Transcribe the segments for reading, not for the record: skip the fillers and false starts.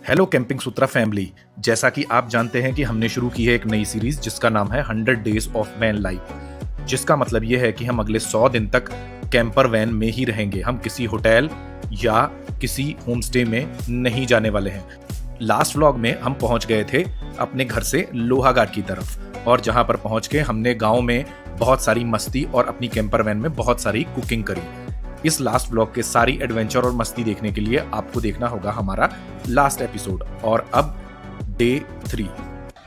Hello camping सूत्रा family. जैसा कि आप जानते हैं कि हमने शुरू की है एक नई सीरीज जिसका नाम है 100 डेज ऑफ वैन लाइफ, जिसका मतलब ये है कि हम अगले 100 दिन तक कैंपर वैन में ही रहेंगे। हम किसी होटल या किसी होम स्टे में नहीं जाने वाले हैं। लास्ट व्लॉग में हम पहुंच गए थे अपने घर से लोहाघाट की तरफ, और जहां पर पहुंच के हमने गांव में बहुत सारी मस्ती और अपनी कैंपर वैन में बहुत सारी कुकिंग करी। इस लास्ट ब्लॉग के सारी एडवेंचर और मस्ती देखने के लिए आपको देखना होगा हमारा लास्ट एपिसोड। और अब डे 3।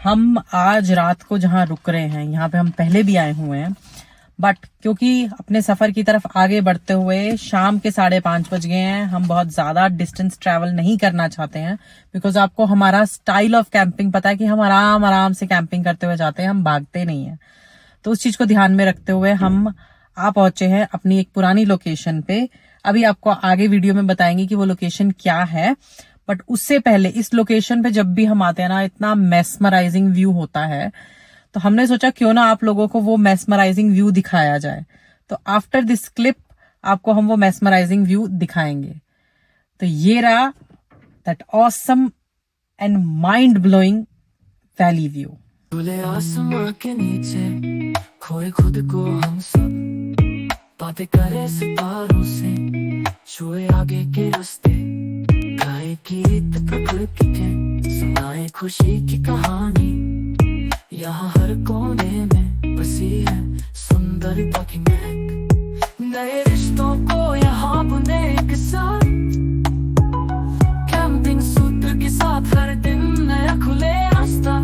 हम आज रात को जहाँ रुक रहे हैं, यहाँ पे हम पहले भी आए हुए हैं, बट क्योंकि अपने सफर की तरफ आगे बढ़ते हुए शाम के 5:30 बज गए हैं, हम बहुत ज्यादा डिस्टेंस ट्रैवल नहीं करना चाहते हैं। बिकॉज आपको हमारा स्टाइल ऑफ कैंपिंग पता है कि हम आराम आराम से कैंपिंग करते हुए जाते हैं, हम भागते नहीं है। तो उस चीज को ध्यान में रखते हुए हम आ पहुंचे हैं अपनी एक पुरानी लोकेशन पे। अभी आपको आगे वीडियो में बताएंगे कि वो लोकेशन क्या है, बट उससे पहले इस लोकेशन पे जब भी हम आते हैं ना, इतना मेस्मराइजिंग व्यू होता है, तो हमने सोचा क्यों ना आप लोगों को वो मेस्मराइजिंग व्यू दिखाया जाए। तो आफ्टर दिस क्लिप आपको हम वो मेस्मराइजिंग व्यू दिखाएंगे। तो ये रहा that awesome and mind blowing valley view. खुले आसमां के नीचे खोए खुद को हम सब, बातें करे सितारों से, छुए आगे के रास्ते, गाए गीत प्रकृति के, सुनाए खुशी की कहानी। यहाँ हर कोने में बसी है सुंदरता की महक, नए रिश्तों को यहाँ बुने एक साथ। कैंपिंग सूत्र के साथ हर दिन नया खुले रास्ता,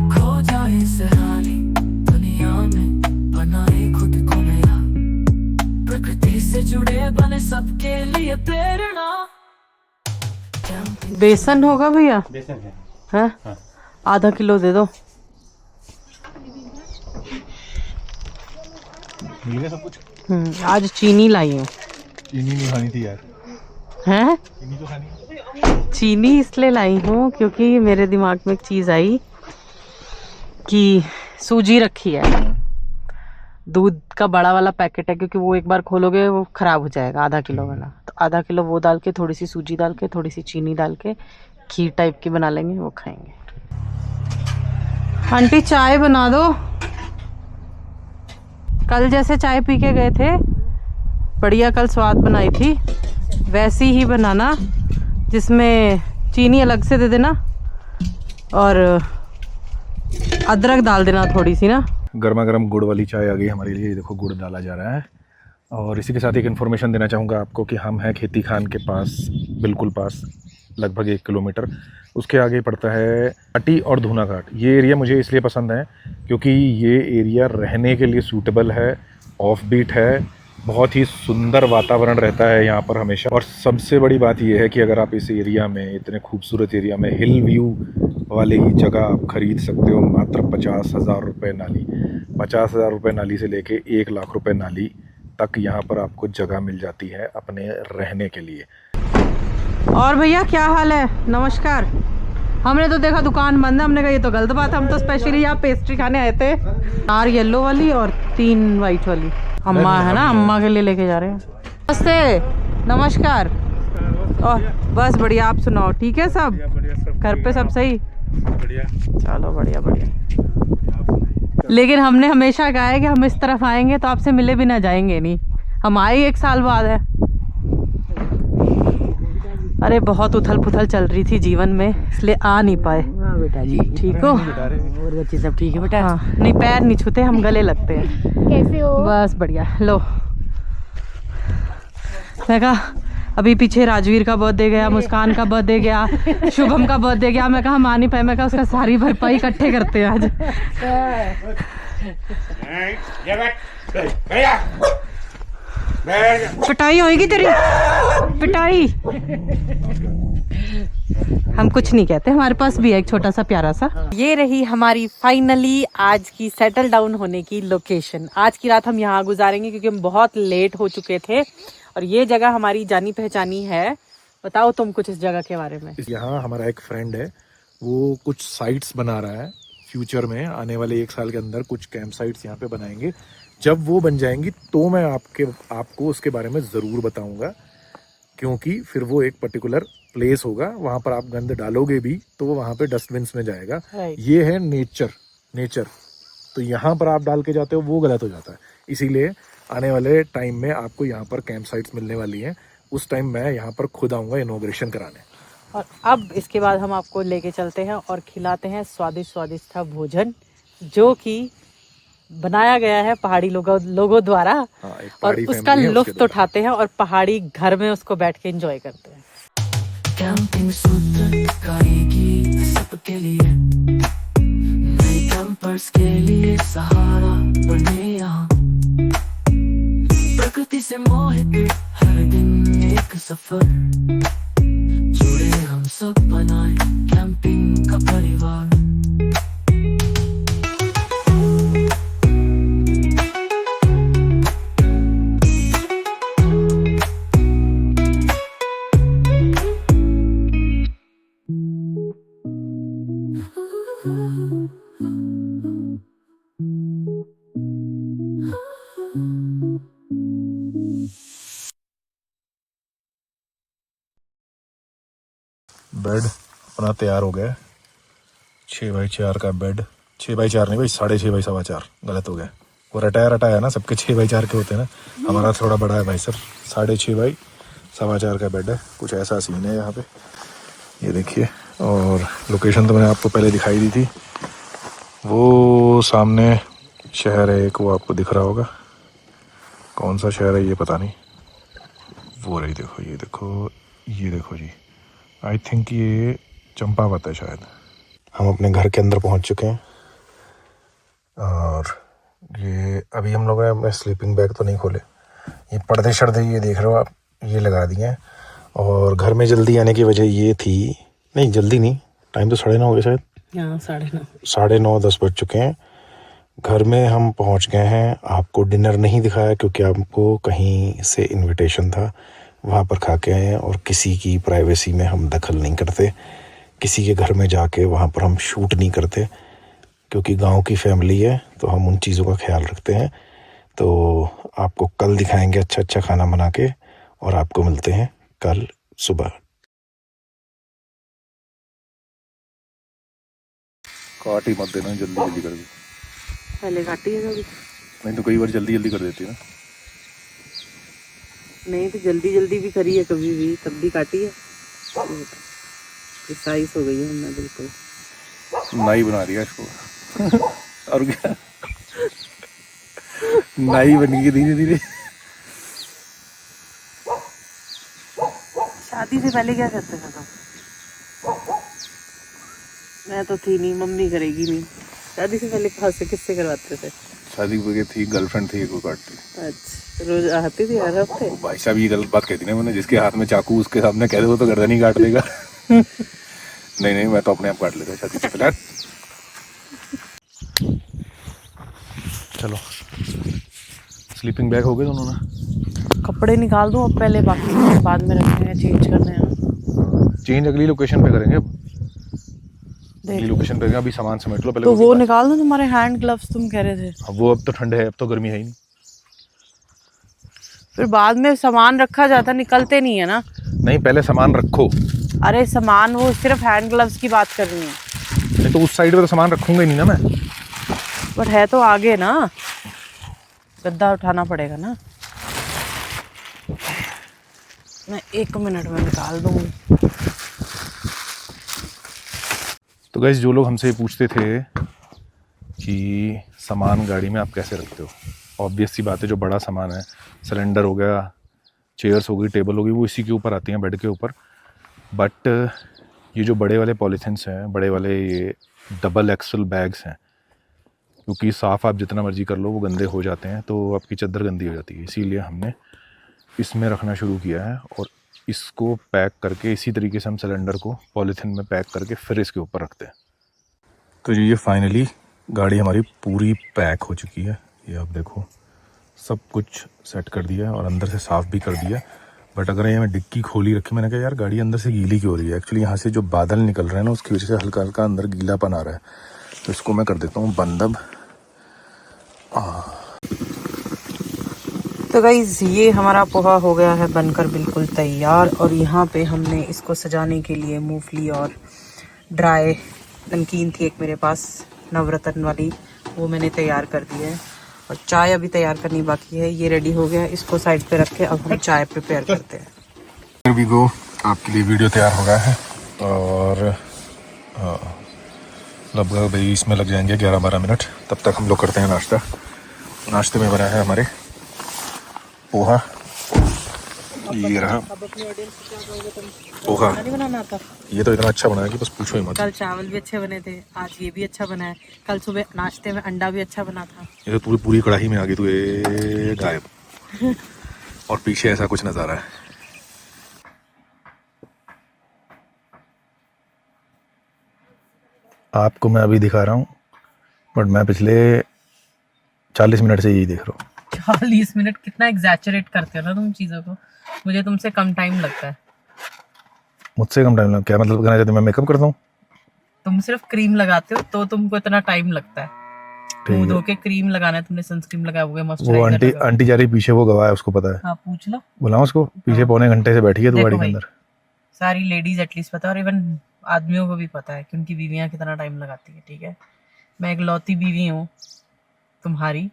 खो जाए सहारी दुनिया में, बनाए खुद को नया, प्रकृति से जुड़े बने सबके लिए प्रेरणा। बेसन होगा भैया? बेसन है। हाँ? आधा किलो दे दो। मिल गया सब कुछ। आज चीनी लाई हूँ। चीनी नहीं खानी थी यार। हैं? चीनी तो खानी है। चीनी इसलिए लाई हूँ क्योंकि मेरे दिमाग में एक चीज आई कि सूजी रखी है, दूध का बड़ा वाला पैकेट है, क्योंकि वो एक बार खोलोगे वो खराब हो जाएगा, आधा किलो वाला। तो आधा किलो वो डाल के, थोड़ी सी सूजी डाल के, थोड़ी सी चीनी डाल के खीर टाइप की बना लेंगे, वो खाएंगे। आंटी चाय बना दो। कल जैसे चाय पी के गए थे, बढ़िया कल स्वाद बनाई थी, वैसी ही बनाना, जिसमें चीनी अलग से दे देना और अदरक डाल देना थोड़ी सी ना। गर्मा गर्म गुड़ वाली चाय आ गई हमारे लिए। देखो गुड़ डाला जा रहा है। और इसी के साथ एक इन्फॉर्मेशन देना चाहूँगा आपको कि हम हैं खेती खान के पास, बिल्कुल पास, लगभग 1 किलोमीटर। उसके आगे पड़ता है घाटी और धूना घाट। ये एरिया मुझे इसलिए पसंद है क्योंकि ये एरिया रहने के लिए सूटेबल है, ऑफ बीट है, बहुत ही सुंदर वातावरण रहता है यहाँ पर हमेशा। और सबसे बड़ी बात ये है कि अगर आप इस एरिया में, इतने खूबसूरत एरिया में हिल व्यू वाले ही जगह आप खरीद सकते हो मात्र 50,000 रुपये नाली। 50,000 रुपये नाली से लेके 1 लाख रुपये नाली तक यहाँ पर आपको जगह मिल जाती है अपने रहने के लिए। और भैया क्या हाल है? नमस्कार। हमने तो देखा दुकान बंद है, हमने कहा ये तो गलत बात है, हम तो स्पेशली यहाँ पेस्ट्री खाने आए थे। 4 येलो वाली और 3 वाइट वाली। अम्मा है ना, अम्मा के लिए लेके जा रहे हैं। नमस्ते, नमस्कार। और बस बढ़िया, आप सुनाओ, ठीक है सब? घर पे सब सही? बढ़िया। चलो बढ़िया बढ़िया। लेकिन हमने हमेशा कहा है कि हम इस तरफ आएंगे तो आपसे मिले बिना जाएंगे नहीं। हम आए 1 साल बाद है। अरे बहुत उथल पुथल चल रही थी जीवन में, इसलिए आ नहीं पाए। बेटा जी ठीक हो? और बच्चे सब ठीक है बेटा? हाँ, नहीं पैर नहीं छूते, हम गले लगते हैं। कैसे हो? बस बढ़िया। लो, मैं कहा अभी पीछे राजवीर का बर्थडे गया, मुस्कान का बर्थडे गया, शुभम का बर्थडे गया, मैं कहा हम आ नहीं पाए। मैं कहा उसका सारी भरपाई इकट्ठे करते हैं आज। पिटाई होगी तेरी, पिटाई। हम कुछ नहीं कहते, हमारे पास भी है एक छोटा सा प्यारा सा। ये रही हमारी फाइनली आज की सेटल डाउन होने की लोकेशन। आज की रात हम यहाँ गुजारेंगे क्योंकि हम बहुत लेट हो चुके थे, और ये जगह हमारी जानी पहचानी है। बताओ तुम कुछ इस जगह के बारे में। यहाँ हमारा एक फ्रेंड है, वो कुछ साइट्स बना रहा है। फ्यूचर में आने वाले 1 साल के अंदर कुछ कैंप साइट्स यहाँ पे बनाएंगे। जब वो बन जाएंगी तो मैं आपको उसके बारे में ज़रूर बताऊंगा, क्योंकि फिर वो एक पर्टिकुलर प्लेस होगा वहाँ पर आप गंद डालोगे भी तो वो वहाँ पे डस्टबिन्स में जाएगा। Right. ये है नेचर। तो यहाँ पर आप डाल के जाते हो वो गलत हो जाता है। इसीलिए आने वाले टाइम में आपको यहाँ पर कैंप साइट्स मिलने वाली हैं। उस टाइम मैं यहाँ पर खुद आऊँगा इनॉग्रेशन कराने। और अब इसके बाद हम आपको लेके चलते हैं और खिलाते हैं स्वादिष्ट था भोजन, जो कि बनाया गया है पहाड़ी लोगों द्वारा। हाँ, एक और पहाड़ी उसका फैमिली है, उसके लुत्फ उठाते हैं और पहाड़ी घर में उसको बैठ के एंजॉय करते हैं। कैंपिंग सूत्र गाएगी सबके लिए, नए कैंपर्स के लिए सहारा बने यहाँ। प्रकृति से मोहित हर दिन एक सफर, जुड़े हम सब बनाए कैंपिंग का परिवार। बेड अपना तैयार हो गया है। 6x4 का बेड, 6x4 नहीं भाई, 6.5x4 गलत हो गया। वो रटाया ना, सबके 6x4 के होते हैं ना, हमारा थोड़ा बड़ा है भाई सर। 6.5x4 का बेड है। कुछ ऐसा सीन है यहाँ पे, ये देखिए। और लोकेशन तो मैंने आपको पहले दिखाई दी थी। वो सामने शहर है एक, वो आपको दिख रहा होगा। कौन सा शहर है ये पता नहीं। वो रही देखो, ये देखो जी। आई थिंक ये चंपावत है शायद। हम अपने घर के अंदर पहुंच चुके हैं और ये अभी हम लोगों ने अपने स्लीपिंग बैग तो नहीं खोले। ये पर्दे शर्दे ये देख रहे हो आप, ये लगा दिए हैं। और घर में जल्दी आने की वजह ये थी, नहीं जल्दी नहीं, टाइम तो 9:30 हो गया शायद। 9:30 10 बज चुके हैं। घर में हम पहुंच गए हैं। आपको डिनर नहीं दिखाया क्योंकि आपको कहीं से इनविटेशन था, वहाँ पर खा के आए हैं। और किसी की प्राइवेसी में हम दखल नहीं करते, किसी के घर में जाके वहाँ पर हम शूट नहीं करते, क्योंकि गांव की फैमिली है तो हम उन चीज़ों का ख्याल रखते हैं। तो आपको कल दिखाएंगे अच्छा खाना बना के, और आपको मिलते हैं कल सुबह। काट ही मत देना, जल्दी कर दो। पहले काटी है कभी? नहीं तो कई बार जल्दी कर देती है ना। नहीं तो जल्दी भी करी है कभी भी, तब भी काटी है। प्रिसाइज हो गई है हमने बिल्कुल। नाई बना दिया इसको और क्या, नाई बन गई धीरे धीरे। शादी से पहले क्या करते थे तुम? मैं तो थी नहीं, मम्मी करेगी नहीं। शादी से पहले कहाँ से किससे करवाते थे? शादी की थी, गर्लफ्रेंड थी, कोई काटती। अच्छा, रोज आती थी हर हफ्ते? भाई साहब ये गलत बात कहती ना मैंने, जिसके हाथ में चाकू उसके सामने कह दो तो गर्दन ही काट देगा। नहीं मैं तो अपने आप काट लेता शादी से पहले। चलो स्लीपिंग बैग हो गए दोनों ना। कपड़े निकाल दूं अब पहले, बाकी बाद में रखने हैं, चेंज करने हैं। चेंज अगली लोकेशन पे करेंगे। अगली लोकेशन पे अभी सामान समेट लो पहले। तो वो निकाल दो, तुम्हारे हैंड ग्लव्स तुम कह रहे थे। अब वो अब तो ठंड है, अब तो गर्मी है ही नहीं। फिर बाद में सामान रखा जाता, निकलते नहीं है ना। नहीं पहले सामान रखो। अरे सामान, वो सिर्फ हैंड ग्लव्स की बात कर रही है। नहीं तो उस साइड पे तो सामान रखूंगा ही नहीं ना मैं। बट है तो आगे ना, गद्दा उठाना पड़ेगा ना। मैं 1 मिनट में निकाल दूंगी। तो गाइस जो लोग हमसे पूछते थे कि सामान गाड़ी में आप कैसे रखते हो, ऑब्वियस सी बात है, जो बड़ा सामान है, सिलेंडर हो गया, चेयर्स हो गई, टेबल हो गई, वो इसी के ऊपर आती हैं, बेड के ऊपर। बट ये जो बड़े वाले पॉलीथिन्स हैं, बड़े वाले ये डबल एक्सल बैग्स हैं, क्योंकि साफ़ आप जितना मर्जी कर लो वो गंदे हो जाते हैं, तो आपकी चद्दर गंदी हो जाती है। इसीलिए हमने इसमें रखना शुरू किया है और इसको पैक करके इसी तरीके से हम सिलेंडर को पॉलीथिन में पैक करके फिर इसके ऊपर रखते हैं। तो ये फाइनली गाड़ी हमारी पूरी पैक हो चुकी है। ये आप देखो, सब कुछ सेट कर दिया है और अंदर से साफ़ भी कर दिया। बट अगर ये मैं डिक्की खोली रखी, मैंने कहा यार गाड़ी अंदर से गीली क्यों हो रही है। एक्चुअली यहाँ से जो बादल निकल रहे हैं ना, उसकी वजह से हल्का हल्का अंदर गीलापन आ रहा है। तो इसको मैं कर देता हूँ बंद अब। तो गाइस ये हमारा पोहा हो गया है बनकर बिल्कुल तैयार, और यहाँ पे हमने इसको सजाने के लिए मूंगफली और ड्राई नमकीन थी एक मेरे पास नवरत्न वाली, वो मैंने तैयार कर दी है, और चाय अभी तैयार करनी बाकी है। ये रेडी हो गया, इसको साइड पे रख के अब हम चाय प्रिपेयर करते हैं। वी गो, आपके लिए वीडियो तैयार हो गया है और लगभग भाई इसमें लग जाएंगे 11-12 मिनट। तब तक हम लोग करते हैं नाश्ता। नाश्ते में बना है हमारे पोहा, ये रहा पोहा। बनाना था ये तो इतना अच्छा बना है कि बस पूछो ही मत। कल चावल भी अच्छे बने थे, आज ये भी अच्छा बना है, कल सुबह नाश्ते में अंडा भी अच्छा बना था। ये तो पूरी कढ़ाई में आ गई, तो ये गायब और पीछे ऐसा कुछ नज़ारा है। आपको मैं अभी दिखा रहा हूँ, बट मैं पिछले 40 मिनट से यही देख रहा हूँ। 40 मिनट कितना एग्जैचुरेट करते हो ना तुम चीज़ों को, मुझे तुमसे कम टाइम लगता है। मुझसे कम टाइम लगा? क्या मतलब कहना चाहते हो? मैं मेकअप करता हूँ? तुम सिर्फ क्रीम लगाते हो तो तुमको इतना टाइम लगता है। मुंह धो के क्रीम लगाना है, तुमने सनस्क्रीन लगाया हुआ है, वो मॉइस्चराइजर आंटी जा रही पीछे, वो गवाह है, उसको पता है। हाँ पूछ लो, बुलाओ उसको, पीछे पौने घंटे से बैठी है तू देखो गाड़ी के भाई, अंदर। सारी लेडीज एटलीस्ट पता है, और इवन आदमियों को भी पता है कि उनकी बीवियां कितना टाइम लगाती है। ठीक है, मैं एक लौती बीवी हूँ तुम्हारी,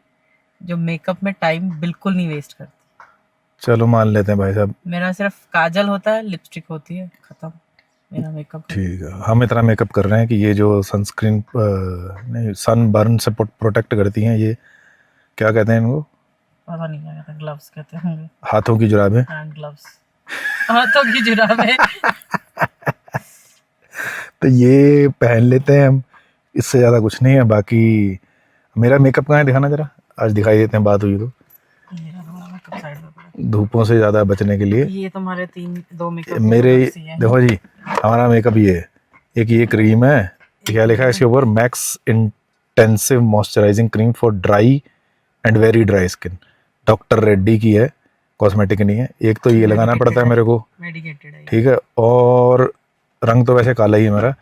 जो मेकअप में टाइम बिल्कुल नहीं वेस्ट करती। चलो मान लेते हैं भाई साहब। मेरा सिर्फ काजल होता है, लिपस्टिक होती है, खत्म मेरा मेकअप। ठीक है, हम इतना मेकअप कर रहे हैं कि ये जो सनस्क्रीन नहीं सन बर्न से प्रोटेक्ट करती हैं, ये क्या कहते हैं इनको? पता नहीं क्या कहते हैं, ग्लव्स कहते होंगे, हाथों की जुराबें। हैंड ग्लव्स, हाथों की जुराबें। तो ये पहन लेते हैं हम, इससे ज़्यादा कुछ नहीं है। बाकी मेरा मेकअप कहाँ है, दिखाना जरा, आज दिखाई देते हैं, बात हुई तो। धूपों से ज़्यादा बचने के लिए ये तुम्हारे 2 मेकअप मेरे, देखो जी, हमारा मेकअप ये है, एक ये क्रीम है, क्या लिखा है इसके ऊपर, max intensive moisturising cream for dry and very dry skin, doctor Reddy की है, कॉस्मेटिक नहीं है। एक तो ये लगाना पड़ता है मेरे को, मेडिकेटेड है। ठीक है, और रंग तो वैसे काला ही है मेरा,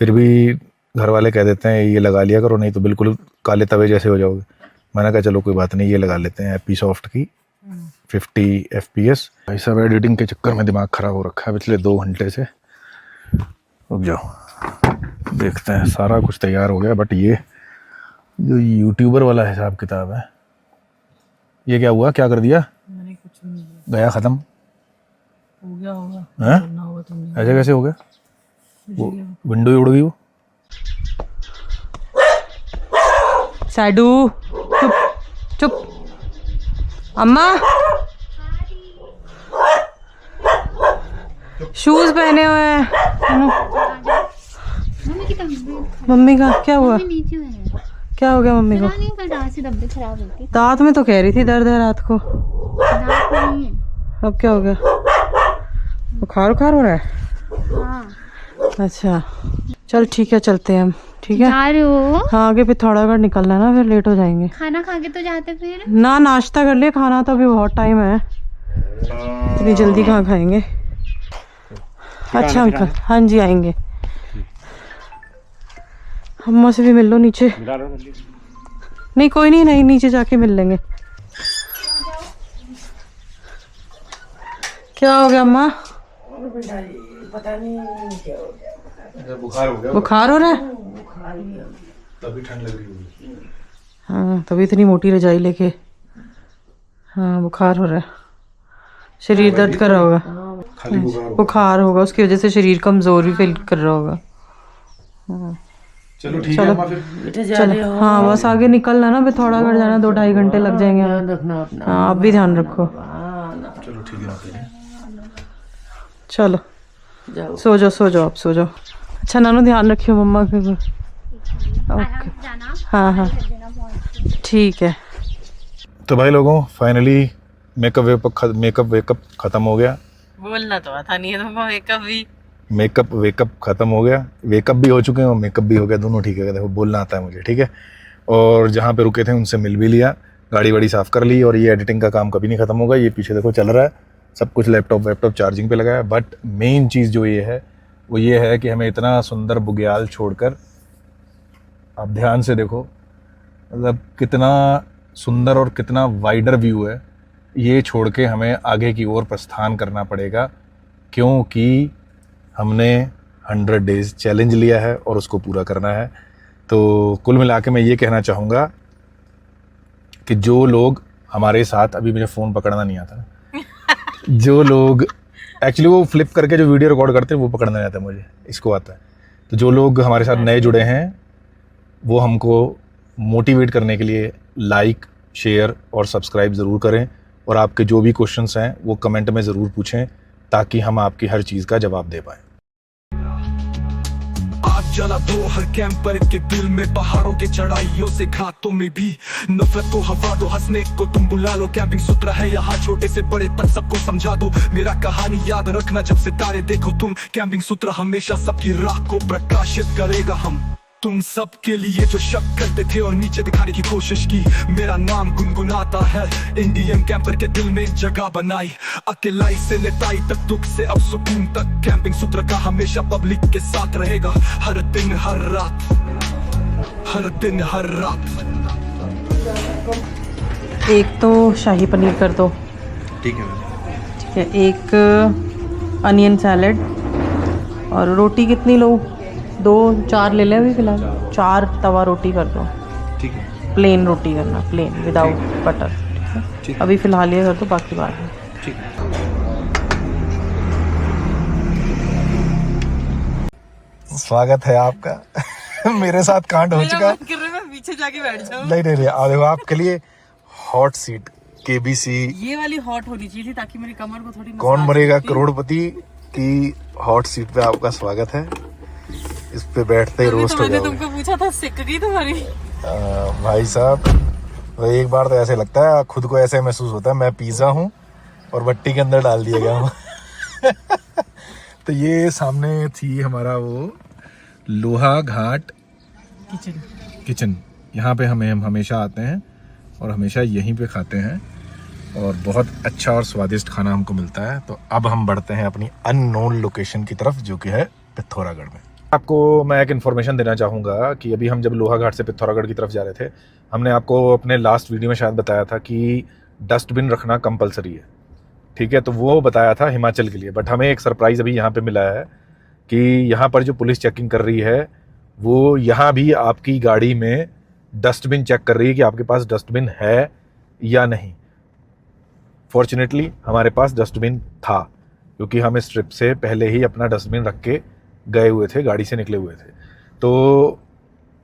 फिर भी घर वाले कह देते हैं ये लगा लिया करो, नहीं तो बिल्कुल काले तवे जैसे हो जाओगे। मैंने कहा चलो कोई बात नहीं, ये लगा लेते हैं, एपी सॉफ्ट की 50 FPS। भाई साहब एडिटिंग के चक्कर में दिमाग ख़राब हो रखा है पिछले 2 घंटे से। रुक जाओ, देखते हैं, सारा कुछ तैयार हो गया, बट ये जो यूट्यूबर वाला हिसाब किताब है, ये क्या हुआ, क्या कर दिया? मैंने कुछ नहीं गया ख़त्म हो गया होगा, हैं? करना होगा तुमने। ऐसे कैसे हो गया? वो विंडो ही उड़ गई वो। सैडू चुप चुप, अम्मा शूज पहने हुए हैं। मम्मी का क्या हुआ? नीचे है। क्या हो गया मम्मी को? नहीं, कल रात से तबीयत खराब हो गई। दांत में तो कह रही थी दर्द है रात को, दांत में नहीं है। अब क्या हो गया? बुखार हो रहा है? हाँ। अच्छा चल ठीक है, चलते हैं हम। ठीक है, जा रहे हो? हाँ आगे पिथौरागढ़ निकलना है ना, फिर लेट हो जाएंगे। खाना खा के तो जाते फिर। ना नाश्ता कर लिया, खाना तो अभी बहुत टाइम है, इतनी जल्दी कहाँ खाएंगे। अच्छा अंकल, हाँ जी आएंगे। अम्मा से भी मिल लो नीचे। नहीं कोई नहीं, नहीं नीचे जाके मिल लेंगे। क्या हो गया अम्मा? पता नहीं क्या हो गया, बुखार हो गया, बुखार हो रहा है? तभी ठंड लग रही होगी। हाँ तभी इतनी मोटी रजाई लेके। हाँ बुखार हो रहा है, शरीर दर्द कर रहा होगा, खाली बुखार होगा, उसकी वजह से शरीर कमजोर भी फील कर रहा होगा। हाँ चलो ठीक है अम्मा, फिर बेटे जा चलो, रहे हो? हाँ बस आगे निकलना ना, पिथौरागढ़ जाना, 2-2.5 घंटे लग जाएंगे हमें। ध्यान रखना अपना। हाँ आप भी ध्यान रखो। चलो ठीक है आते हैं। चलो जाओ। सो जाओ आप, सो जाओ। अच्छा नानू ध्यान रखियो मम्मा के। ओके हाँ हाँ ठीक है। तो भाई लोगों, फाइनली मेकअप वेकअप ख़त्म हो गया। बोलना तो आता नहीं है तुमको, मेकअप वेकअप ख़त्म हो गया, वेकअप भी हो चुके हैं और मेकअप भी हो गया, दोनों ठीक है। देखो बोलना आता है मुझे, ठीक है। और जहाँ पे रुके थे उनसे मिल भी लिया, गाड़ी वाड़ी साफ़ कर ली, और ये एडिटिंग का काम कभी नहीं ख़त्म होगा। ये पीछे देखो चल रहा है सब कुछ, लैपटॉप चार्जिंग पे लगा है। बट मेन चीज़ जो ये है वो ये है कि हमें इतना सुंदर बुग्याल छोड़कर, आप ध्यान से देखो, मतलब कितना सुंदर और कितना वाइडर व्यू है। ये छोड़ के हमें आगे की ओर प्रस्थान करना पड़ेगा, क्योंकि हमने 100 डेज़ चैलेंज लिया है और उसको पूरा करना है। तो कुल मिला के मैं ये कहना चाहूँगा कि जो लोग हमारे साथ, अभी मुझे फ़ोन पकड़ना नहीं आता, जो लोग एक्चुअली वो फ्लिप करके जो वीडियो रिकॉर्ड करते हैं वो पकड़ना नहीं आता मुझे, इसको आता है। तो जो लोग हमारे साथ नए जुड़े हैं वो हमको मोटिवेट करने के लिए लाइक, शेयर और सब्सक्राइब ज़रूर करें, और आपके जो भी क्वेश्चंस हैं वो कमेंट में ज़रूर पूछें, ताकि हम आपकी हर चीज़ का जवाब दे पाएँ। आग जला दो हर कैंपर के दिल में, पहाड़ों के चढ़ाइयों से घाटों में भी नफरत को हवा दो, हंसने को तुम बुला लो। कैंपिंग सूत्र है यहाँ छोटे से बड़े तक सबको समझा दो। मेरा कहानी याद रखना जब सितारे देखो तुम, कैंपिंग सूत्र हमेशा सबकी राह को प्रकाशित करेगा। हम तुम सबके लिए जो शक करते थे और नीचे दिखाने की कोशिश की, मेरा नाम गुनगुनाता है। इंडियन कैंपर के दिल में जगह बनाई, अकेलाई से नेताई तक, दुख से अब सुकून तक। कैंपिंग सूत्र का हमेशा पब्लिक के साथ रहेगा, हर दिन हर रात, हर दिन हर रात। एक तो शाही पनीर कर दो, ठीक है। ठीक है। एक अनियन सैलेड, और रोटी कितनी लो? 2-4 ले लें अभी फिलहाल। 4 तवा रोटी कर दो, ठीक है। प्लेन रोटी करना, प्लेन विदाउट बटर, ठीक है। अभी फिलहाल ये कर दो, बाकी बाद में। ठीक है। स्वागत है आपका मेरे साथ कांड हो चुका है। मैं पीछे जाके बैठ जाऊं। नहीं, आ देखो आपके लिए हॉट सीट केबीसी। ये वाली हॉट होनी चाहिए थी ताकि मेरी कमर को थोड़ी कौन मसाज मरेगा होती। करोड़पति की हॉट सीट पे आपका स्वागत है। इस पे बैठते ही तभी रोस्ट तो हो मैंने जाओगे। तुमको पूछा था, सिक गई तुम्हारी। भाई साहब, तो एक बार तो ऐसे लगता है, खुद को ऐसे महसूस होता है मैं पिज्जा हूँ और भट्टी के अंदर डाल दिया गया हूँ। तो ये सामने थी हमारा वो लोहा घाट किचन। यहाँ पे हम हमेशा आते हैं और हमेशा यहीं पे खाते हैं, और बहुत अच्छा और स्वादिष्ट खाना हमको मिलता है। तो अब हम बढ़ते हैं अपनी अननोन लोकेशन की तरफ, जो कि है पिथौरागढ़ में। आपको मैं एक इन्फॉर्मेशन देना चाहूँगा कि अभी हम जब लोहा घाट से पिथौरागढ़ की तरफ जा रहे थे, हमने आपको अपने लास्ट वीडियो में शायद बताया था कि डस्टबिन रखना कंपलसरी है, ठीक है। तो वो बताया था हिमाचल के लिए, बट हमें एक सरप्राइज़ अभी यहाँ पे मिला है कि यहाँ पर जो पुलिस चेकिंग कर रही है वो यहाँ भी आपकी गाड़ी में डस्टबिन चेक कर रही है कि आपके पास डस्टबिन है या नहीं। फॉर्चुनेटली हमारे पास डस्टबिन था, क्योंकि हम इस ट्रिप से पहले ही अपना डस्टबिन रख के गए हुए थे, गाड़ी से निकले हुए थे। तो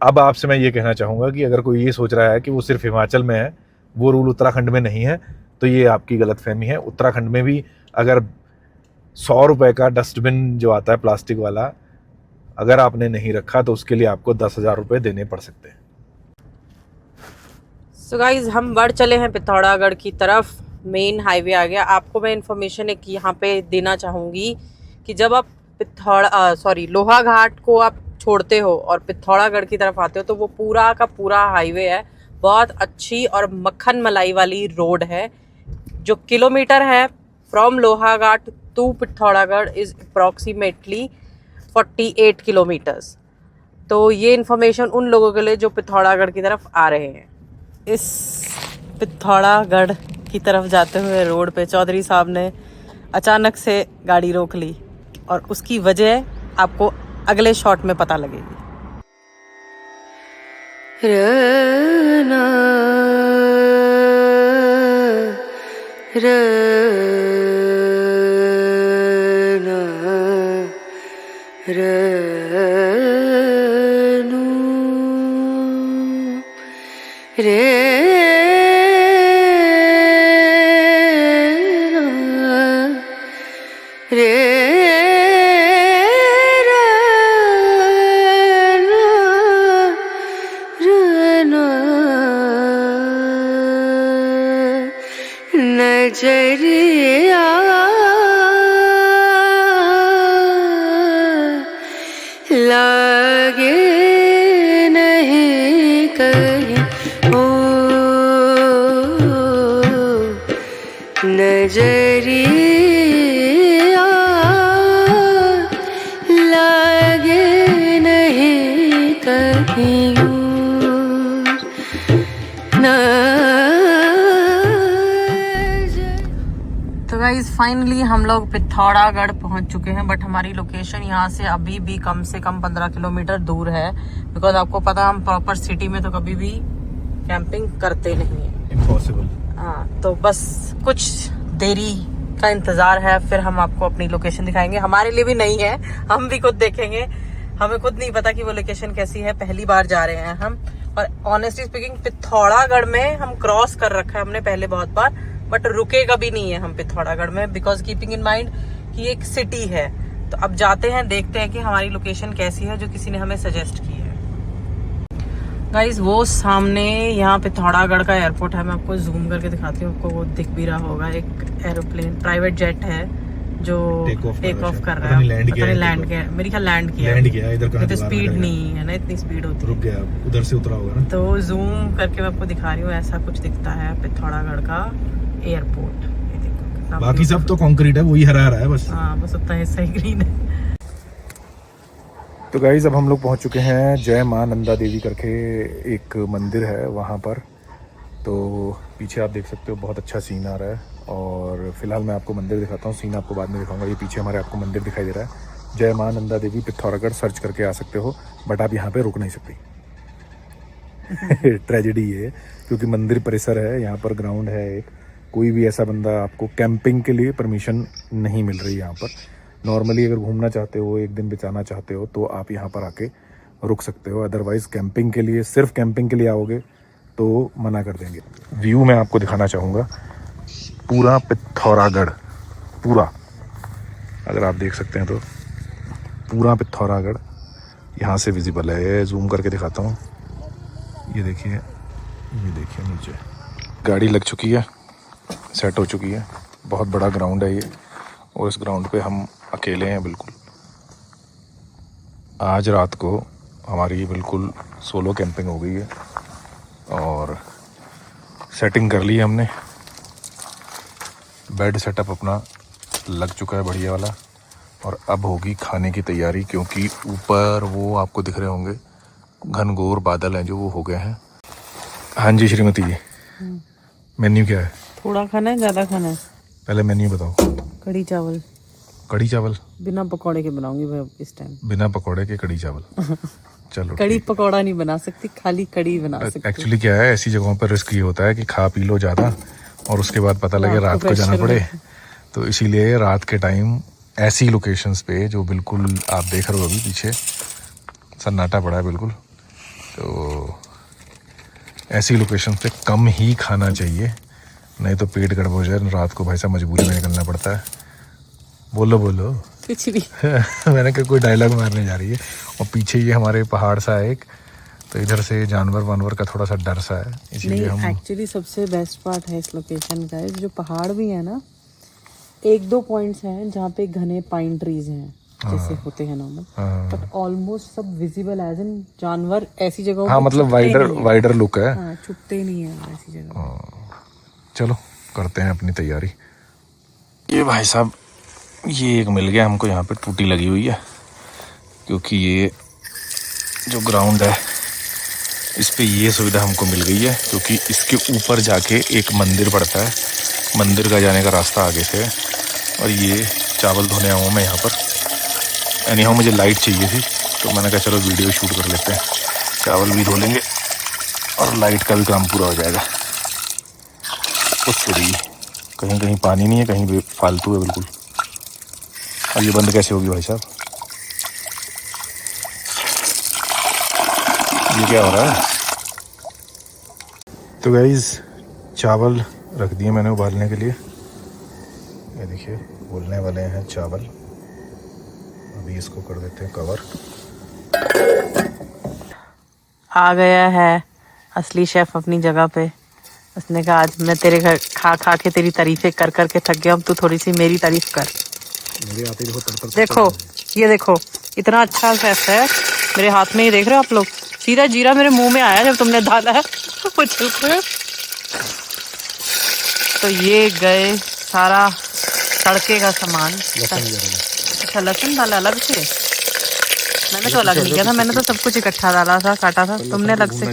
अब आपसे मैं ये कहना चाहूँगा कि अगर कोई ये सोच रहा है कि वो सिर्फ हिमाचल में है, वो रूल उत्तराखंड में नहीं है, तो ये आपकी गलतफहमी है। उत्तराखंड में भी अगर 100 रुपये का डस्टबिन जो आता है प्लास्टिक वाला, अगर आपने नहीं रखा तो उसके लिए आपको 10,000 रुपये देने पड़ सकते हैं। सो गाइज, हम बढ़ चले हैं पिथौरागढ़ की तरफ। मेन हाईवे आ गया। आपको मैं इन्फॉर्मेशन एक यहाँ पे देना चाहूँगी कि जब आप लोहा घाट को आप छोड़ते हो और पिथौरागढ़ की तरफ आते हो, तो वो पूरा का पूरा हाईवे है। बहुत अच्छी और मक्खन मलाई वाली रोड है। जो किलोमीटर है from Loha Ghat to Pithoragarh is approximately 48 kilometres. तो ये इन्फॉर्मेशन उन लोगों के लिए जो पिथौरागढ़ की तरफ आ रहे हैं। इस पिथौरागढ़ की तरफ जाते हुए रोड पे चौधरी साहब ने अचानक से गाड़ी रोक ली, और उसकी वजह आपको अगले शॉट में पता लगेगी। नजरिया लागे नहीं कहीं ओ नजरिया लागे नहीं कहीं फाइनली हम लोग पिथौरागढ़ पहुंच चुके हैं, बट हमारी लोकेशन यहाँ से अभी भी कम से कम 15 किलोमीटर दूर है। बिकॉज आपको पता हम प्रॉपर सिटी में तो कभी भी कैंपिंग करते नहीं है, इम्पॉसिबल। हाँ, तो बस कुछ देरी का इंतजार है, फिर हम आपको अपनी लोकेशन दिखाएंगे। हमारे लिए भी नहीं है, हम भी खुद देखेंगे, हमें खुद नहीं पता कि वो लोकेशन कैसी है, पहली बार जा रहे हैं हम। और ऑनेस्टली स्पीकिंग पिथौरागढ़ में हम क्रॉस कर रखा है हमने पहले बहुत बार, बट रुके कभी नहीं है हम पिथौरागढ़ में, बिकॉज कीपिंग इन माइंड कि एक सिटी है। तो अब जाते हैं, देखते हैं कि हमारी लोकेशन कैसी है जो किसी ने हमें सजेस्ट की है। गाइज वो सामने यहाँ पिथौरागढ़ का एयरपोर्ट है, मैं आपको जूम करके दिखाती हूँ, आपको वो दिख भी रहा होगा। एक एरोप्लेन प्राइवेट जेट है जो टेक ऑफ कर रहा है, लैंड किया, मेरी ख्याल लैंड किया इधर का। तो स्पीड नहीं है ना, इतनी स्पीड होती है, रुक गया, उधर से उतरा होगा ना। तो जूम करके मैं आपको दिखा रही हूँ, ऐसा कुछ दिखता है पिथौरागढ़ का एयरपोर्ट। ये देखो कितना, बाकी सब तो कंक्रीट है, वही हरा है बस। हाँ, बस उतना हिस्सा ही ग्रीन है। तो गाइज अब हम लोग पहुंच चुके हैं जय मां नंदा देवी करके एक मंदिर है वहाँ पर। तो पीछे आप देख सकते हो बहुत अच्छा सीन आ रहा है, और फिलहाल मैं आपको मंदिर दिखाता हूँ, सीन आपको बाद में दिखाऊंगा। ये पीछे हमारे आपको मंदिर दिखाई दे रहा है, जय मां नंदा देवी पिथौरागढ़, सर्च करके आ सकते हो, बट आप यहाँ पे रुक नहीं सकते। ट्रेजेडी ये, क्योंकि मंदिर परिसर है, यहाँ पर ग्राउंड है एक, कोई भी ऐसा बंदा, आपको कैंपिंग के लिए परमिशन नहीं मिल रही यहाँ पर। नॉर्मली अगर घूमना चाहते हो, एक दिन बिताना चाहते हो, तो आप यहाँ पर आके रुक सकते हो, अदरवाइज़ कैंपिंग के लिए, सिर्फ कैंपिंग के लिए आओगे तो मना कर देंगे। व्यू मैं आपको दिखाना चाहूँगा पूरा पिथौरागढ़, पूरा, अगर आप देख सकते हैं तो पूरा पिथौरागढ़ यहाँ से विजिबल है। ये जूम करके दिखाता हूँ, ये देखिए नीचे गाड़ी लग चुकी है, सेट हो चुकी है, बहुत बड़ा ग्राउंड है ये, और इस ग्राउंड पे हम अकेले हैं बिल्कुल। आज रात को हमारी बिल्कुल सोलो कैंपिंग हो गई है, और सेटिंग कर ली है हमने, बेड सेटअप अपना लग चुका है बढ़िया वाला, और अब होगी खाने की तैयारी, क्योंकि ऊपर वो आपको दिख रहे होंगे घनघोर बादल हैं जो वो हो गए हैं। हाँ जी श्रीमती जी, मेन्यू क्या है? थोड़ा खाना है, ज्यादा खाना है? पहले मेन्यू बताओ। कढ़ी चावल। कढ़ी चावल बिना पकौड़े के बनाऊंगी मैं इस टाइम। बिना पकौड़े के कढ़ी चावल। चलो, कढ़ी पकौड़ा नहीं बना सकती, खाली कढ़ी बना सकती। एक्चुअली क्या है, ऐसी जगहों पर रिस्क ये होता है कि खा पी लो ज़्यादा और उसके बाद पता लगे रात को जाना पड़े, तो इसीलिए रात के टाइम ऐसी लोकेशंस पे, जो बिल्कुल आप देख रहे हो अभी पीछे सन्नाटा पड़ा है बिल्कुल, तो ऐसी लोकेशंस पे कम ही खाना चाहिए, नहीं तो पेट गड़बड़ हो जाए रात को, भाई साहब मजबूरी में निकलना पड़ता है। बोलो कुछ भी। मैंने कहा कोई डायलॉग मारने जा रही है, और पीछे ये हमारे पहाड़ सा है एक, तो इधर से जानवर वानवर का थोड़ा सा डर सा है, इसीलिए हम। एक्चुअली सबसे बेस्ट पार्ट है इस लोकेशन का, जो पहाड़ भी है ना, एक दो पॉइंट्स हैं जहाँ पे घने पाइन ट्रीज हैं, जैसे होते हैं नॉर्मल, बट ऑलमोस्ट सब विजिबल एज इन जानवर ऐसी जगह। हाँ, मतलब वाइडर लुक है। हाँ, छुपते नहीं है ऐसी जगह। चलो करते हैं अपनी तैयारी। ये भाई साहब, ये एक मिल गया हमको, यहाँ पे टूटी लगी हुई है, क्योंकि ये जो ग्राउंड है इस पे ये सुविधा हमको मिल गई है, क्योंकि इसके ऊपर जाके एक मंदिर पड़ता है, मंदिर का जाने का रास्ता आगे से है। और ये चावल धोने आऊँ मैं यहाँ पर, यानी हाँ मुझे लाइट चाहिए थी, तो मैंने कहा चलो वीडियो शूट कर लेते हैं, चावल भी धो लेंगे और लाइट का भी काम पूरा हो जाएगा। कुछ थोड़ी, कहीं कहीं पानी नहीं है, कहीं भी फालतू है बिल्कुल। अब ये बंद कैसे होगी भाई साहब? ये क्या हो रहा है? तो गाइस चावल रख दिए मैंने उबालने के लिए, ये देखिए उबलने वाले हैं चावल। अभी इसको कर देते हैं कवर। आ गया है असली शेफ अपनी जगह पे। उसने कहा आज मैं तेरे घर खा खा के तेरी तारीफें कर कर के थक गया, अब तू थोड़ी सी मेरी तारीफ कर। मेरे आते देखो तड़तड़। देखो ये देखो, इतना अच्छा शेफ है, मेरे हाथ में ही देख रहे हो आप लोग, सीधा जीरा मेरे मुंह में आया जब तुमने डाला है उछल कर। तो ये गए सारा तड़के का सामान। अच्छा लहसुन डाला अलग से? मैंने तो अलग नहीं किया था, मैंने तो सब कुछ इकट्ठा डाला था, काटा था, तुमने अलग से।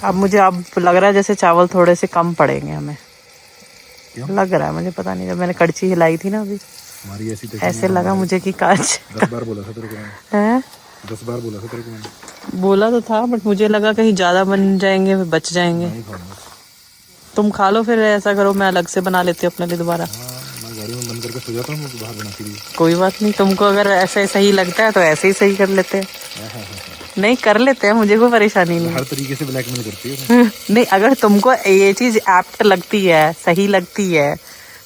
अब मुझे अब लग रहा है जैसे चावल थोड़े से कम पड़ेंगे हमें। लग रहा है मुझे, पता नहीं, जब मैंने कड़छी हिलाई थी ना अभी हमारी ऐसी ऐसे लगा मुझे कि कांच 10 बार बोला था तेरे को मैंने, है। 10 बार बोला था तेरे को मैंने। बोला तो था बट मुझे लगा कहीं ज्यादा बन जाएंगे, फिर बच जाएंगे। नहीं खाऊंगा। तुम खा लो, फिर ऐसा करो मैं अलग से बना लेती हूँ अपने लिए दोबारा। हाँ, मैं गाड़ी में बंद करके सो जाता हूँ बाहर बनाती हुई। कोई बात नहीं, तुमको अगर ऐसा सही लगता है तो ऐसे ही सही कर लेते हैं। नहीं कर लेते हैं, मुझे कोई परेशानी नहीं। हर तरीके से ब्लैकमेल करती है। नहीं, अगर तुमको ये चीज एप्ट लगती है, सही लगती है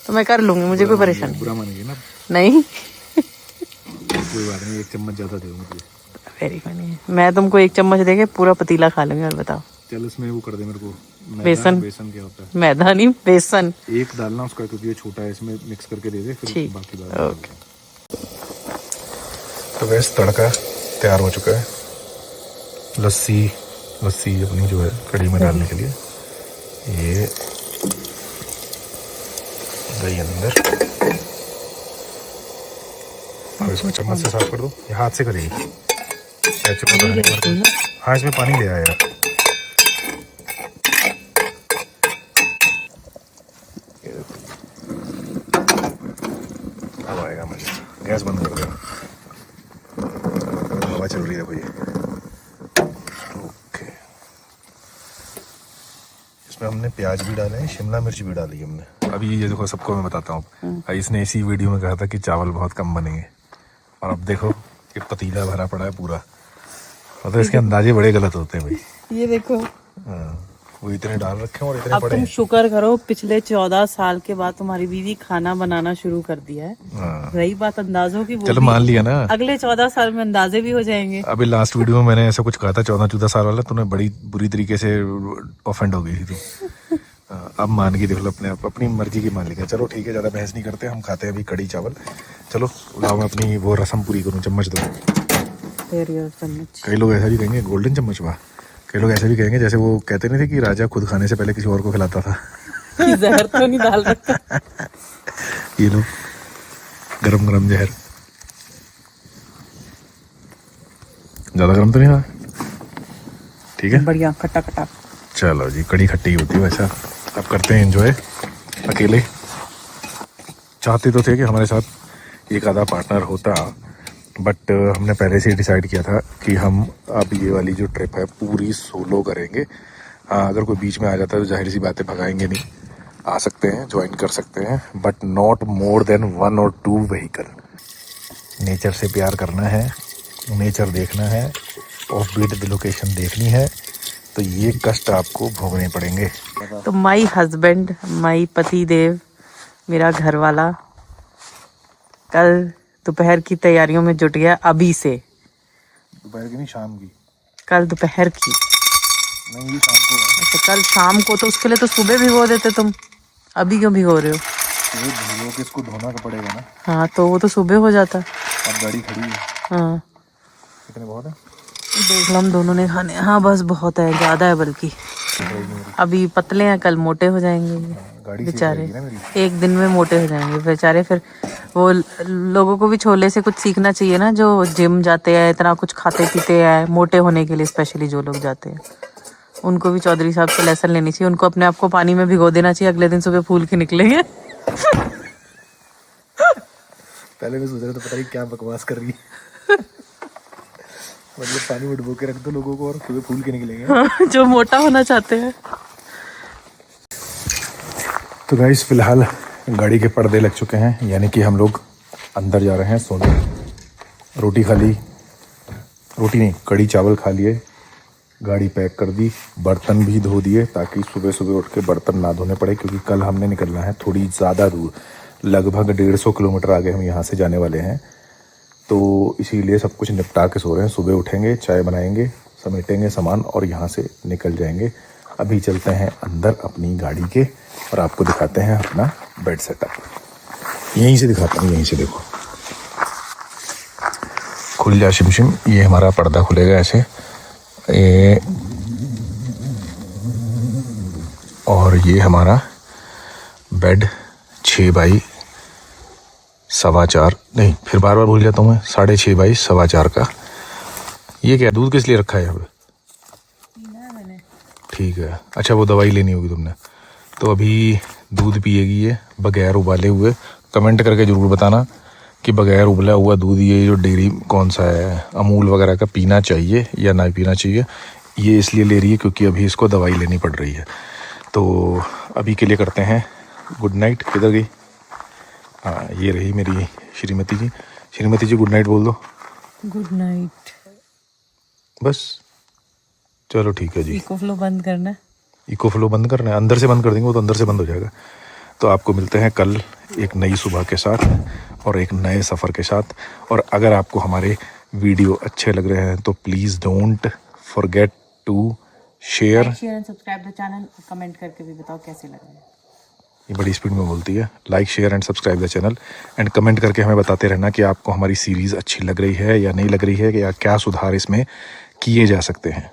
तो मैं कर लूंगी, मुझे कोई परेशानी बुरा मानेगी ना? नहीं। कोई बात नहीं, 1 चम्मच ज्यादा दे मुझे। Very funny. मैं तुमको 1 चम्मच देके पूरा पतीला खा लूंगी। और बताओ। चल इसमें वो कर दे मेरे को, बेसन। बेसन क्या होता है? मैदा नहीं, बेसन। एक डालना उसका, क्योंकि ये छोटा है, इसमें मिक्स करके दे दे, फिर ठीक। बाकी बात। ओके। तो वैसे तड़का तैयार हो चुका है। लस्सी अपनी जो है कढ़ी में डालने के लिए, ये दही अंदर, और इसको चम्मच से साफ कर दो, ये हाथ से करेगी। हाँ, इसमें पानी ले आया यार। अब आएगा मजा। गैस बंद कर दो, हवा चल रही है देखो ये। ओके, इसमें हमने प्याज भी डाले हैं, शिमला मिर्च भी डाली है हमने। अभी ये देखो, सबको मैं बताता हूँ, इसने इसी वीडियो में कहा था कि चावल बहुत कम बनेंगे, और अब देखो ये पतीला भरा पड़ा है पूरा। मतलब इसके अंदाजे बड़े गलत होते हैं भाई। ये देखो, हाँ, वो इतने डाल रखे हैं और इतने अब पड़े तुम हैं। शुक्र करो पिछले 14 साल के बाद तुम्हारी बीवी खाना बनाना शुरू कर दिया है। हाँ, रही बात अंदाजों की, वो चलो भी मान लिया ना। अगले 14 साल में अंदाजे भी हो जाएंगे। अभी लास्ट वीडियो में मैंने ऐसा कुछ कहा था 14-14 साल वाला, तूने बड़ी बुरी तरीके से ऑफेंड हो गई थी तू। अब मान के देख लो अपने आप, अपनी मर्जी की मान लिया। चलो ठीक है, ज़्यादा बहस नहीं करते, हम खाते हैं अभी कड़ी चावल। चलो लाओ, मैं अपनी वो रस्म पूरी करूँ, चम्मच दो। कई लोग ऐसा भी कहेंगे गोल्डन चम्मच, वाह। कई लोग ऐसा भी कहेंगे जैसे वो कहते नहीं थे कि राजा खुद खाने से पहले किसी और को खिलाता था। जहर तो नहीं डाल रखा। ये लो गरम गरम जहर, ज़्यादा गरम तो नहीं था? ठीक है, बढ़िया खट्टा खट्टा। चलो जी, कड़ी खट्टी होती है वैसा। अब करते हैं एंजॉय। अकेले चाहते तो थे कि हमारे साथ एक आधा पार्टनर होता, बट हमने पहले से डिसाइड किया था कि हम अब ये वाली जो ट्रिप है पूरी सोलो करेंगे। हाँ, अगर कोई बीच में आ जाता है तो जाहिर सी बातें भगाएंगे नहीं, आ सकते हैं, ज्वाइन कर सकते हैं, but not more than 1 or 2 vehicle. Nature से प्यार करना है, नेचर देखना है, ऑफ बीट लोकेशन देखनी है, तो ये कष्ट आपको भोगने पड़ेंगे। तो माई हस्बैंड, माई पति देव, मेरा घर वाला कल दोपहर की तैयारियों में जुट गया। अभी से दोपहर की नहीं, शाम की। कल दोपहर की नहीं, ये शाम को है। अच्छा, कल शाम को, तो उसके लिए तो सुबह भिगो देते तुम, अभी क्यों भिगो रहे हो? ये भिगो के इसको धोना तो पड़ेगा ना। हाँ, तो वो तो सुबह हो जाता। अब गाड़ी खड़ी है, हाँ, कितने बहुत है? देख लो, हम दोनों ने खाने। हाँ बस बहुत है, ज्यादा है बल्कि। अभी पतले हैं, कल मोटे हो जाएंगे गाड़ी बेचारे। ना मेरी। एक दिन में मोटे हो जाएंगे बेचारे। फिर वो लोगों को भी छोले से कुछ सीखना चाहिए ना, जो जिम जाते हैं, इतना कुछ खाते पीते हैं मोटे होने के लिए, स्पेशली जो लोग जाते हैं, उनको भी चौधरी साहब से लेसन लेनी चाहिए। उनको अपने आप को पानी में भिगो देना चाहिए, अगले दिन सुबह फूल के निकलेंगे। पहले मैं सोच रहा था पता नहीं क्या बकवास कर रही है। मतलब पानी में डुबो के रख दो लोगों को और सुबह फूल के निकलेंगे। जो मोटा होना चाहते हैं। तो गाइस, फिलहाल गाड़ी के पर्दे लग चुके हैं, यानी कि हम लोग अंदर जा रहे हैं सोने। रोटी खा ली, रोटी नहीं, कड़ी चावल खा लिए, गाड़ी पैक कर दी, बर्तन भी धो दिए ताकि सुबह सुबह उठ के बर्तन ना धोने पड़े, क्योंकि कल हमने निकलना है थोड़ी ज़्यादा दूर, लगभग 150 किलोमीटर आगे हम यहाँ से जाने वाले हैं। तो इसीलिए सब कुछ निपटा के सो रहे हैं। सुबह उठेंगे, चाय बनाएंगे, समेटेंगे सामान और यहाँ से निकल जाएंगे। अभी चलते हैं अंदर अपनी गाड़ी के और आपको दिखाते हैं अपना बेड सेटअप। यहीं से दिखाता हूँ, यहीं से देखो, खुल जा शिमशिम। ये हमारा पर्दा खुलेगा ऐसे, ये, और ये हमारा बेड 6 बाई 4.25, नहीं फिर बार बार भूल जाता हूँ मैं, 6.5 बाई 4.25 का। ये क्या दूध किस लिए रखा है यहाँ पे? ठीक है, अच्छा वो दवाई लेनी होगी तुमने। तो अभी दूध पिएगी ये बगैर उबाले हुए। कमेंट करके ज़रूर बताना कि बगैर उबला हुआ दूध ये जो डेयरी कौन सा है, अमूल वगैरह का, पीना चाहिए या ना पीना चाहिए। ये इसलिए ले रही है क्योंकि अभी इसको दवाई लेनी पड़ रही है। तो अभी के लिए करते हैं गुड नाइट। किधर गई? हाँ, ये रही मेरी श्रीमती जी। श्रीमती जी गुड नाइट बोल दो। Good night. बस चलो ठीक है जी। इको फ्लो बंद करना है। इको फ्लो बंद करना है, अंदर से बंद कर देंगे, वो तो अंदर से बंद हो जाएगा। तो आपको मिलते हैं कल एक नई सुबह के साथ और एक नए सफ़र के साथ। और अगर आपको हमारे वीडियो अच्छे लग रहे हैं तो please don't forget to share and subscribe the channel. Comment करके भी बताओ कैसे लग रहे हैं। ये बड़ी स्पीड में बोलती है। Like share and subscribe the channel and comment करके हमें बताते रहना कि आपको हमारी सीरीज़ अच्छी लग रही है या नहीं लग रही है, या क्या सुधार इसमें किए जा सकते हैं।